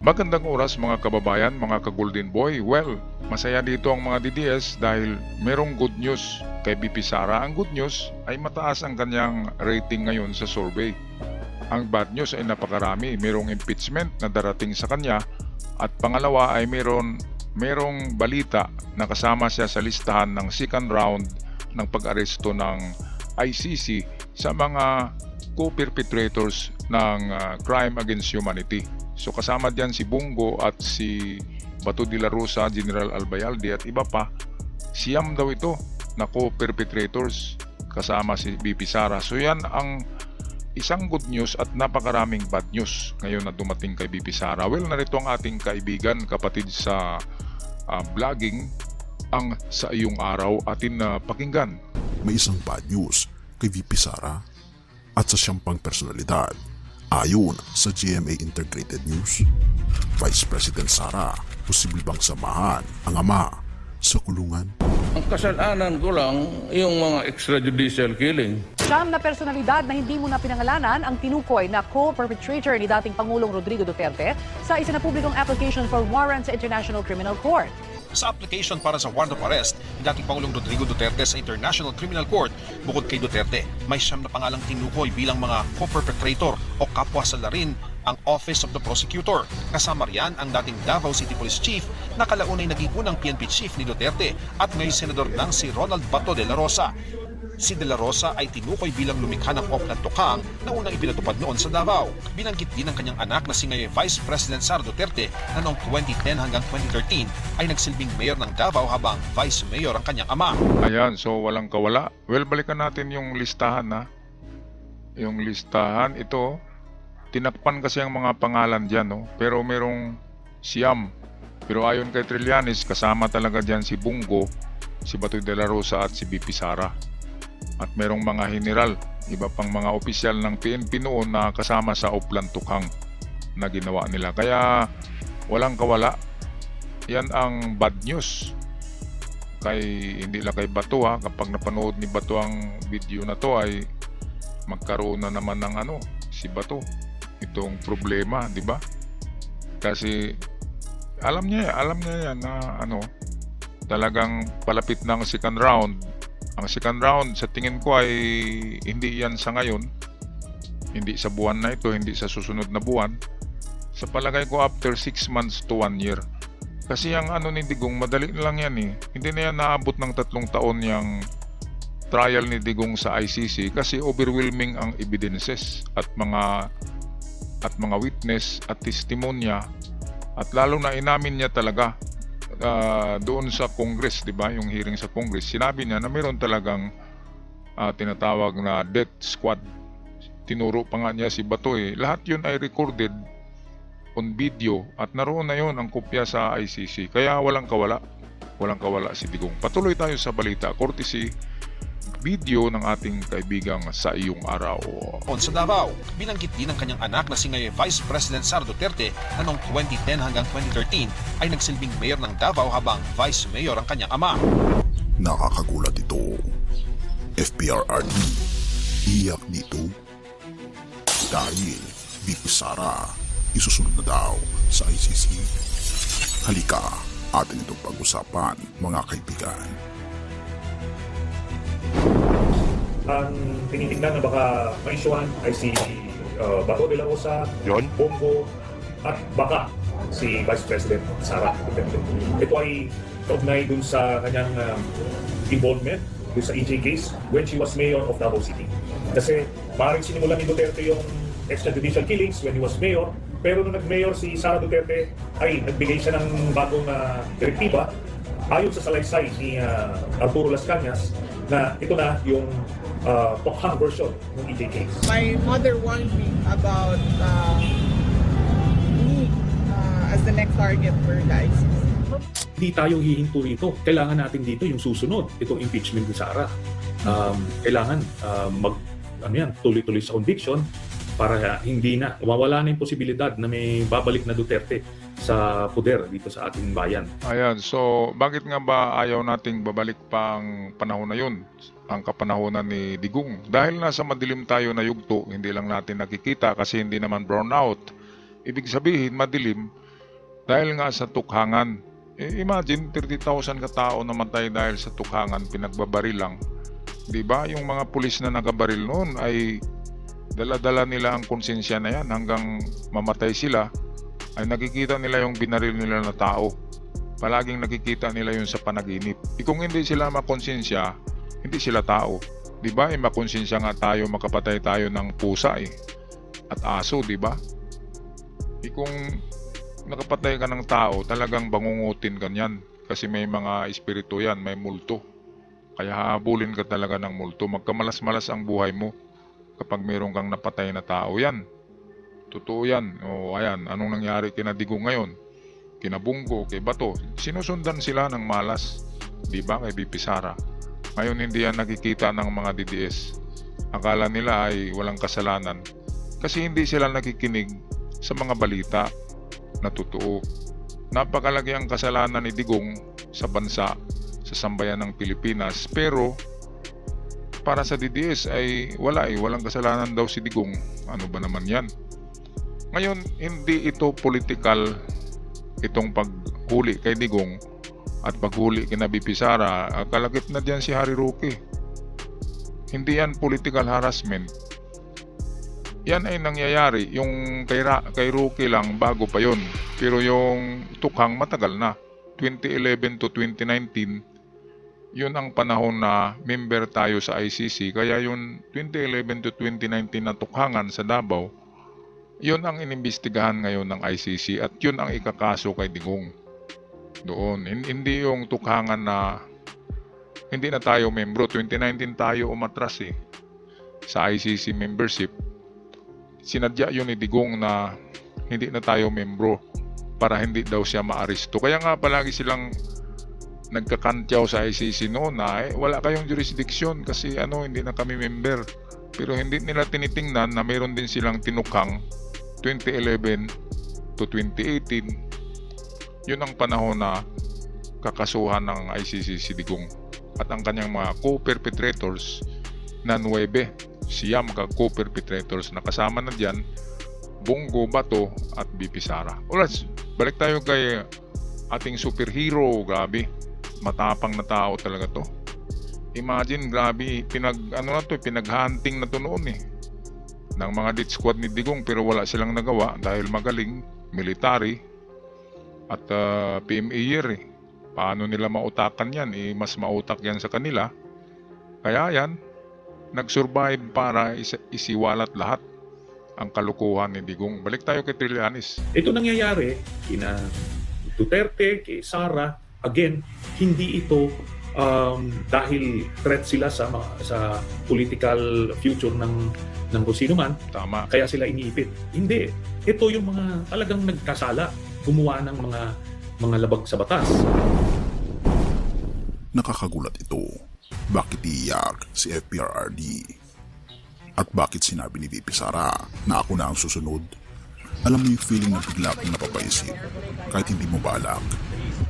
Magandang oras mga kababayan, mga ka-Golden Boy. Well, masaya dito ang mga DDS dahil merong good news kay BP Sara. Ang good news ay mataas ang kanyang rating ngayon sa survey. Ang bad news ay napakarami. Merong impeachment na darating sa kanya at pangalawa ay merong balita na kasama siya sa listahan ng second round ng pag-aresto ng ICC sa mga co-perpetrators ng crime against humanity. So kasama diyan si Bungo at si Bato de la Rosa, General Albayalde at iba pa. Siyam daw ito na co-perpetrators kasama si BP Sara. So yan ang isang good news at napakaraming bad news ngayon na dumating kay BP Sara. Well, narito ang ating kaibigan, kapatid sa vlogging, ang Sa Iyong Araw atin na pakinggan. May isang bad news kay VP Sara at sa siyang pang personalidad. Ayon sa GMA Integrated News, Vice President Sara, posible bang samahan ang ama sa kulungan? Ang kasalanan ko lang yung mga extrajudicial killing. Siyam na personalidad na hindi mo na pinangalanan ang tinukoy na co-perpetrator ni dating Pangulong Rodrigo Duterte sa isa na publikong application for warrant sa International Criminal Court. Sa application para sa warrant of arrest ni dating Pangulong Rodrigo Duterte sa International Criminal Court, bukod kay Duterte, may siyam na pangalang tinukoy bilang mga co-perpetrator o kapwa salarin ang Office of the Prosecutor. Kasama riyan ang dating Davao City Police Chief na kalaunay naging unang PNP Chief ni Duterte at ngayon senador ng si Ronald Bato de la Rosa. Si De La Rosa ay tinukoy bilang lumikha ng Oplan Tukang na unang ipinatupad noon sa Davao. Binanggit din ng kanyang anak na si ngayon Vice President Sara Duterte na noong 2010 hanggang 2013 ay nagsilbing mayor ng Davao habang Vice Mayor ang kanyang ama. Ayan, so walang kawala. Well, balikan natin yung listahan na. Yung listahan, ito, tinakpan kasi ang mga pangalan dyan, no? Pero merong siyam. Pero ayon kay Trillanes, kasama talaga dyan si Bungo, si Bato de la Rosa at si BP Sara. At merong mga general, iba pang mga opisyal ng PNP noon na kasama sa Oplan Tukang na ginawa nila. Kaya walang kawala. Yan ang bad news. Hindi lang kay Bato, ha. Kapag napanood ni Bato ang video na to ay magkaroon na naman ng si Bato. Itong problema, di ba? Kasi alam niya yan na talagang palapit ng second round. Ang second round sa tingin ko ay hindi yan sa ngayon, hindi sa buwan na ito, hindi sa susunod na buwan. Sa palagay ko after 6 months to 1 year. Kasi ang ni Digong madali lang yan eh. Hindi na yan naabot ng 3 taon yung trial ni Digong sa ICC kasi overwhelming ang evidences at mga witness at testimonya, at lalo na inamin niya talaga doon sa Congress, di ba? Yung hearing sa Congress, sinabi niya na meron talagang tinatawag na death squad. Tinuro pa nga niya si Bato eh. Lahat yun ay recorded on video at naroon na yun ang kopya sa ICC. Kaya walang kawala si Digong. Patuloy tayo sa balita, courtesy video ng ating kaibigang Sa Iyong Araw. Sa Davao, binanggit din ng kanyang anak na si ngayon Vice President Sara Duterte na noong 2010 hanggang 2013 ay nagsilbing mayor ng Davao habang Vice Mayor ang kanyang ama. Nakakagulat ito. FPRRD, iyak dito. Dahil BP Sara, isusunod na daw sa ICC. Halika, atin itong pag-usapan, mga kaibigan. Ang tinitignan na baka maisuhan ay si Bato de la Rosa, Bongo, at baka si Vice President Sara Duterte. Ito ay kaugnay dun sa kanyang involvement dun sa EJ case when she was mayor of Davao City. Kasi maaaring sinimulan ni Duterte yung extrajudicial killings when he was mayor, pero nung nag-mayor si Sara Duterte ay nagbigay siya ng bagong direktiba ayon sa salaysay ni Arturo Las Cañas na ito na yung Tokhang version ng EJ case. My mother warned me about me as the next target for the ICC. Hindi tayo hihinto rito. Kailangan natin dito yung susunod, itong impeachment ni Sara. Kailangan tuloy-tuloy sa conviction para hindi na mawala na yung posibilidad na may babalik na Duterte sa poder dito sa ating bayan. Ayan, so bakit nga ba ayaw nating babalik pang panahon na yun? Ang kapanahonan ni Digong. Dahil nasa madilim tayo na yugto, hindi lang natin nakikita kasi hindi naman brown out. Ibig sabihin, madilim, Dahil nga sa tukhangan. Imagine 30,000 katao namatay dahil sa tukhangan, pinagbabaril lang. 'Di ba? Yung mga pulis na nagabaril noon ay dala-dala nila ang konsensya na yan hanggang mamatay sila, ay nakikita nila yung binaril nila na tao. Palaging nakikita nila yun sa panaginip. Kung hindi sila makonsensya, hindi sila tao. 'Di ba? Makonsensya nga tayo, makapatay tayo ng pusa at aso, 'di ba? Kung nakapatay ka ng tao, talagang bangungutin ka niyan kasi may mga espiritu yan, may multo. Kaya hahabulin ka talaga ng multo. Magkamalas-malas ang buhay mo kapag mayroon kang napatay na tao. Yan, totoo yan. O ayan, anong nangyari kina Digong ngayon, kina Bongo, kay Bato? Sinusundan sila ng malas, di ba, kay BP Sara. Ngayon hindi yan nakikita ng mga DDS. Akala nila ay walang kasalanan kasi hindi sila nakikinig sa mga balita na totoo. Napakalaki ang kasalanan ni Digong sa bansa, sa sambayan ng Pilipinas, pero para sa DDS ay walang kasalanan daw si Digong. Ano ba naman yan? Ngayon, hindi ito political, itong paghuli kay Digong at paghuli kina BP Sara. Kalagit na dyan si Harry Roque. Hindi yan political harassment. Yan ay nangyayari yung kay Roque lang bago pa yon. Pero yung tukhang matagal na, 2011 to 2019, yun ang panahon na member tayo sa ICC. Kaya yung 2011 to 2019 na tukhangan sa Davao, yun ang inimbestigahan ngayon ng ICC at yun ang ikakaso kay Digong doon. Hindi yung tukhangan na hindi na tayo membro. 2019 tayo umatras sa ICC membership. Sinadya yun ni Digong na hindi na tayo membro para hindi daw siya maaresto. Kaya nga palagi silang nagkakantyaw sa ICC noon na wala kayong jurisdiction kasi hindi na kami member. Pero hindi nila tinitingnan na mayroon din silang tinukhang 2011 to 2018. Yun ang panahon na kakasuhan ng ICC si Digong at ang kanyang mga co-perpetrators na 9. Siyam ka co-perpetrators na kasama na dyan Bongo, Bato at BP Sara. Alright, balik tayo kay ating superhero. Grabe, matapang na tao talaga to. Imagine, grabe, pinaghunting na to noon ng mga death squad ni Digong, pero wala silang nagawa dahil magaling, military at PMA year Paano nila mautakan yan? Mas mautak yan sa kanila. Kaya yan, nag-survive para isiwalat lahat ang kalukuhan ni Digong. Balik tayo kay Trillanes. Ito nangyayari kina Duterte, kay Sara. Again, hindi ito dahil threat sila sa political future ng kung sino man. Tama. Kaya sila iniipit. Hindi. Ito yung mga talagang nagkasala, gumawa ng mga labag sa batas. Nakakagulat ito. Bakit iiyak si FPRRD? At bakit sinabi ni VP Sara na ako na ang susunod? Alam mo yung feeling na bigla kang napapaisip kahit hindi mo balak.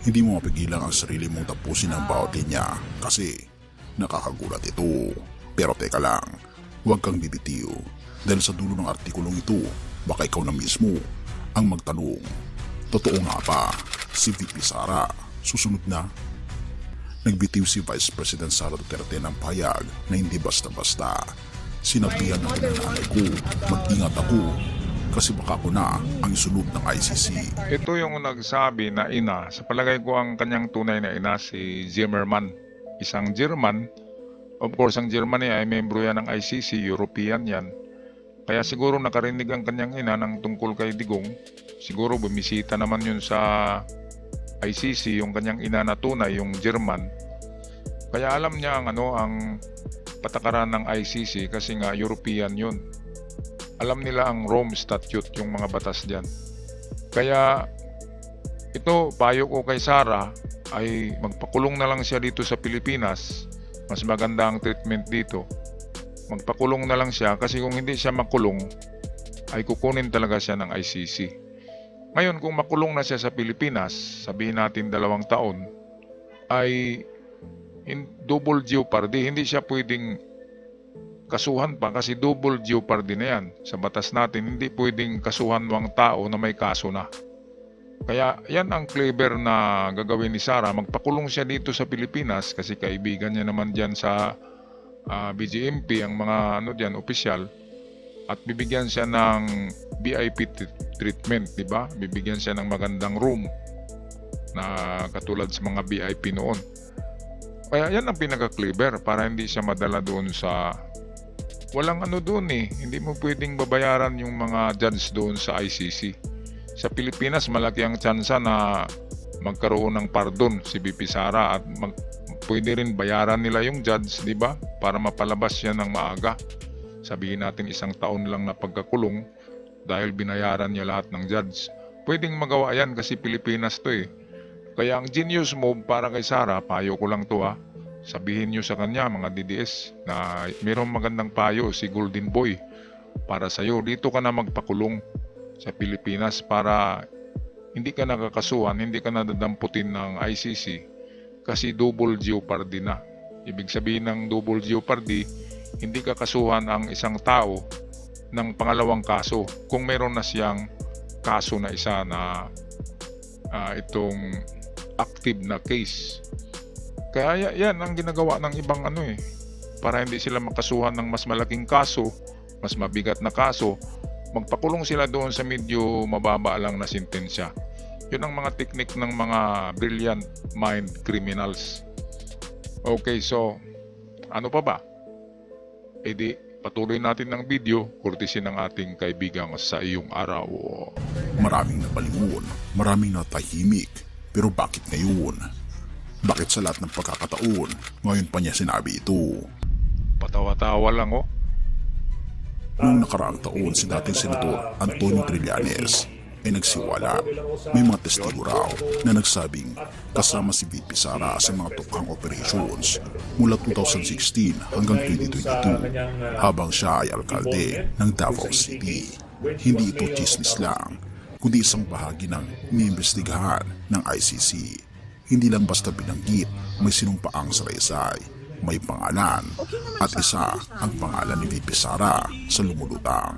Hindi mo mapigilan ang sarili mong tapusin ang bawat linya kasi nakakagulat ito. Pero teka lang, huwag kang bibitiw dahil sa dulo ng artikulong ito, baka ikaw na mismo ang magtanong. Totoo nga ba si VP Sara susunod na? Nagbitiw si Vice President Sara Duterte ng payag na hindi basta-basta. Sinabihan ng nanay ko, mag-ingat ako kasi baka ako na ang isunod ng ICC. Ito yung nagsabi na ina. Sa palagay ko ang kanyang tunay na ina si Zimmerman. Isang German. Of course ang Germany ay membro yan ng ICC, European yan. Kaya siguro nakarinig ang kanyang ina ng tungkol kay Digong. Siguro bumisita naman yun sa ICC, yung kanyang ina na tunay, yung German. Kaya alam niya ang patakaran ng ICC kasi nga European yun. Alam nila ang Rome Statute, yung mga batas diyan. Kaya ito, payo ko kay Sara ay magpakulong na lang siya dito sa Pilipinas. Mas maganda ang treatment dito. Magpakulong na lang siya kasi kung hindi siya makulong ay kukunin talaga siya ng ICC. Ngayon, kung makulong na siya sa Pilipinas, sabihin natin 2 taon, ay double jeopardy. Hindi siya pwedeng kasuhan pa kasi double jeopardy na yan. Sa batas natin, hindi pwedeng kasuhan ng tao na may kaso na. Kaya yan ang clever na gagawin ni Sara. Magpakulong siya dito sa Pilipinas kasi kaibigan niya naman dyan sa BGMP, ang mga dyan, opisyal. At bibigyan siya ng VIP treatment, di ba? Bibigyan siya ng magandang room na katulad sa mga VIP noon. Kaya yan ang pinaka-clever para hindi siya madala doon sa walang doon eh. Hindi mo pwedeng babayaran yung mga judge doon sa ICC. Sa Pilipinas, malaki ang tsansa na magkaroon ng pardon si BP Sara at pwede rin bayaran nila yung judge, di ba? Para mapalabas siya ng maaga. Sabihin natin 1 taon lang na pagkakulong dahil binayaran niya lahat ng judge. Pwedeng magawa yan kasi Pilipinas to eh. Kaya ang genius move para kay Sara, payo ko lang to sabihin nyo sa kanya mga DDS na mayroong magandang payo si Golden Boy para sa'yo. Dito ka na magpakulong sa Pilipinas para hindi ka nakakasuhan, hindi ka nadadamputin ng ICC kasi double jeopardy na. Ibig sabihin ng double jeopardy, hindi kakasuhan ang isang tao ng pangalawang kaso kung meron na siyang kaso na isa na itong active na case. Kaya yan ang ginagawa ng ibang para hindi sila makasuhan ng mas malaking kaso, mas mabigat na kaso, magpakulong sila doon sa medyo mababa lang na sentensya. Yun ang mga teknik ng mga brilliant mind criminals. Okay, so ano pa ba? Di patuloy natin ng video, courtesy ng ating kaibigang Sa Iyong Araw. Maraming napalingon, maraming natahimik. Pero bakit ngayon? Bakit sa lahat ng pagkakataon, ngayon pa niya sinabi ito? Patawa-tawa lang Noong nakaraang taon, si dating Senador Antonio Trillanes ay nagsiwala. May mga testigo raw na nagsabing kasama si VP Sara sa mga tukhang operations mula 2016 hanggang 2022 habang siya ay alkalde ng Davao City. Hindi ito chismis lang, kundi isang bahagi ng iniimbestigahan ng ICC. Hindi lang basta binanggit, may sinumpaang salaysay, may pangalan, at isa ang pangalan ni VP Sara sa lumulutang.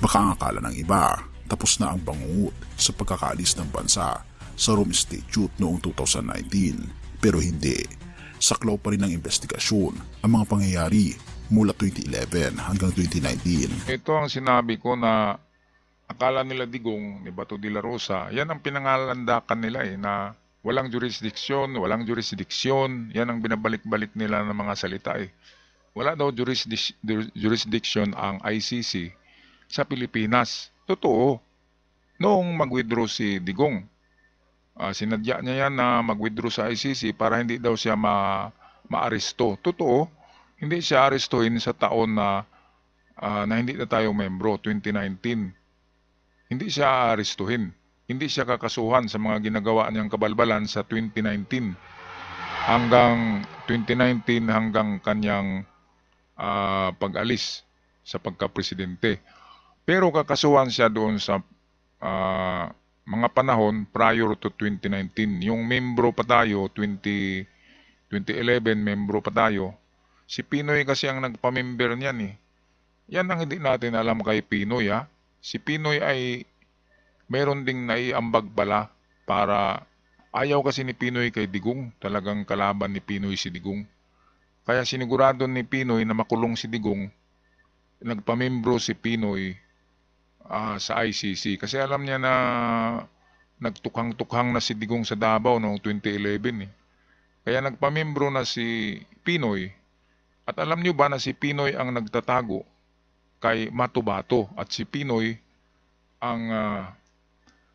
Baka ang akala ng iba, tapos na ang bangungot sa pagkakaalis ng bansa sa Rome Statute noong 2019. Pero hindi, saklaw pa rin ng investigasyon ang mga pangyayari mula 2011 hanggang 2019. Ito ang sinabi ko na akala nila Digong ni Bato de la Rosa, yan ang pinangalandakan nila na walang jurisdiksyon, walang jurisdiksyon. Yan ang binabalik-balik nila ng mga salita Wala daw jurisdiction ang ICC sa Pilipinas. Totoo. Noong mag-withdraw si Digong, sinadya niya yan na mag-withdraw sa ICC para hindi daw siya ma-aresto. Totoo. Hindi siya arestuhin sa taon na hindi na tayo membro, 2019. Hindi siya arestuhin. Hindi siya kakasuhan sa mga ginagawa niyang kabalbalan sa 2019 hanggang kanyang pag-alis sa pagka-presidente. Pero kakasuhan siya doon sa mga panahon prior to 2019. Yung membro pa tayo, 2011 membro pa tayo. Si Pinoy kasi ang nagpamember niyan Yan ang hindi natin alam kay Pinoy Si Pinoy ay meron ding naiambag pala para ayaw kasi ni Pinoy kay Digong. Talagang kalaban ni Pinoy si Digong. Kaya sinigurado ni Pinoy na makulong si Digong. Nagpamembro si Pinoy sa ICC kasi alam niya na nagtukhang-tukhang na si Digong sa Davao noong 2011 Kaya nagpamembro na si Pinoy. At alam niyo ba na si Pinoy ang nagtatago kay Matubato at si Pinoy ang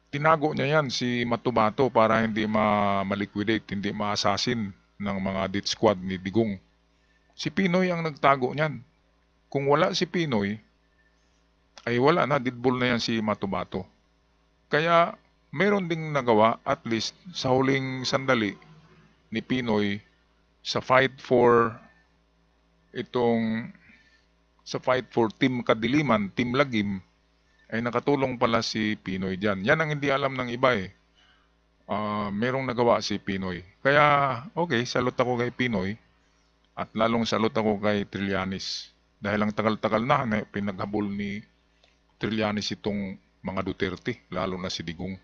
tinago niya yan si Matubato para hindi ma-liquidate, hindi ma-assassin ng mga death squad ni Digong. Si Pinoy ang nagtago niyan. Kung wala si Pinoy, ay wala na, deadball na yan si Matubato. Kaya mayroon ding nagawa at least sa huling sandali ni Pinoy sa fight for Team Kadiliman, Team Lagim, ay nakatulong pala si Pinoy dyan. Yan ang hindi alam ng iba merong nagawa si Pinoy. Kaya okay, salute ako kay Pinoy at lalong salute ako kay Trillanes. Dahil ang tagal-tagal na pinaghabol ni Trillanes itong mga Duterte, lalo na si Digong.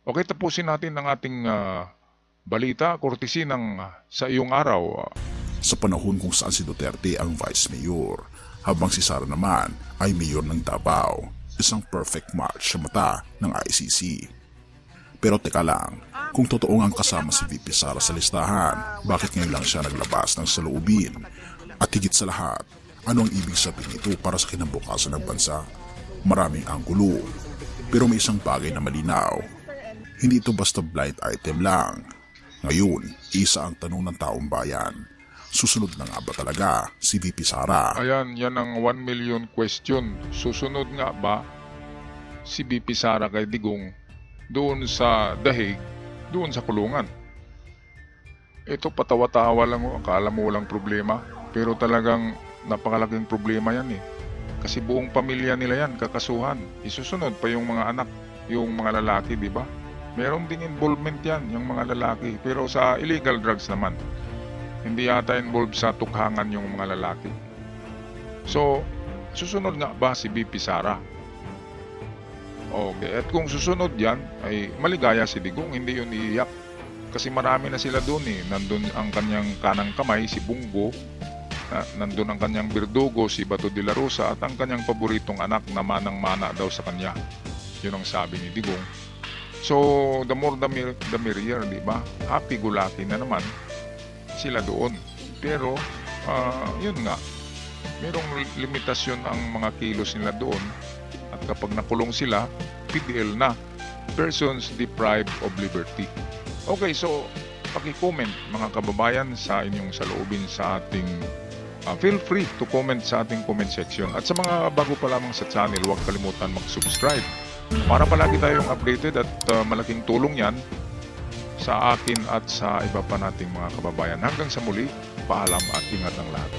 Okay, tapusin natin ang ating balita, courtesy ng Sa Iyong Araw. Sa panahon kung saan si Duterte ang vice mayor, habang si Sara naman ay mayor ng Davao, isang perfect match sa mata ng ICC. Pero teka lang, kung totoong ang kasama si VP Sara sa listahan, bakit ngayon lang siya naglabas ng saloobin? At higit sa lahat, ano ang ibig sabihin nito para sa kinabukasan ng bansa? Maraming anggulo, pero may isang bagay na malinaw. Hindi ito basta blind item lang. Ngayon, isa ang tanong ng taong bayan. Susunod na nga ba talaga si VP Sara? Ayan, yan ang 1 million question. Susunod nga ba si VP Sara kay Digong doon sa dahig, doon sa kulungan? Ito patawa-tawa lang, akala mo walang problema. Pero talagang napakalaking problema yan eh. Kasi buong pamilya nila yan, kakasuhan. Isusunod pa yung mga anak, yung mga lalaki, di ba? Meron ding involvement yan, yung mga lalaki. Pero sa illegal drugs naman, hindi yata involved sa tukhangan yung mga lalaki. So, susunod nga ba si VP Sara? Okay, at kung susunod yan, ay maligaya si Digong, hindi yun iiyak. Kasi marami na sila doon eh. Nandun ang kanyang kanang kamay, si Bungo. Nandun ang kanyang birdugo, si Bato de la Rosa, at ang kanyang paboritong anak na manang-mana daw sa kanya. Yun ang sabi ni Digong. So, the more the merrier, di ba? Happy-go-lucky na naman sila doon. Pero, yun nga, mayroong limitasyon ang mga kilos nila doon. At kapag nakulong sila, PDL na. Persons deprived of liberty. Okay, so, paki-comment mga kababayan sa inyong saloobin sa ating feel free to comment sa ating comment section. At sa mga bago pa lamang sa channel, huwag kalimutan mag-subscribe para palagi tayong updated at malaking tulong yan sa akin at sa iba pa nating mga kababayan. Hanggang sa muli, paalam at ingat ang lahat.